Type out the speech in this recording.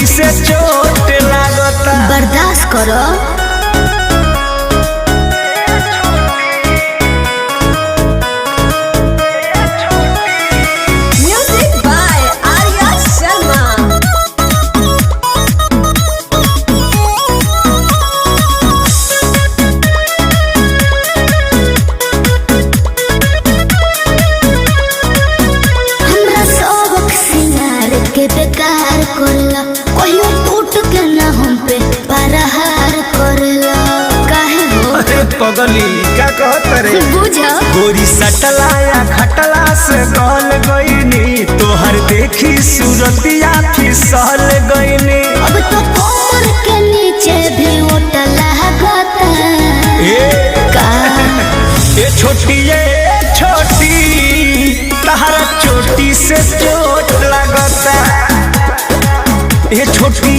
चोटी से चोट लागता। बर्दाश्त करो। Music by Arya Sharma. हमरा सबक सिंगार के बेकार करला, कहियो टूट के ना हम पे परहार करला। काहे हो अरे पगली क्या कहत रे, बुझा गोरी सटला या खटला से गल गईनी, तोहर देखी सूरतिया फिसल गईनी। अब तो कमर के नीचे भी ओट लागता। का ये छोटी तहरा चोटी से चोट लागता। ये छोटी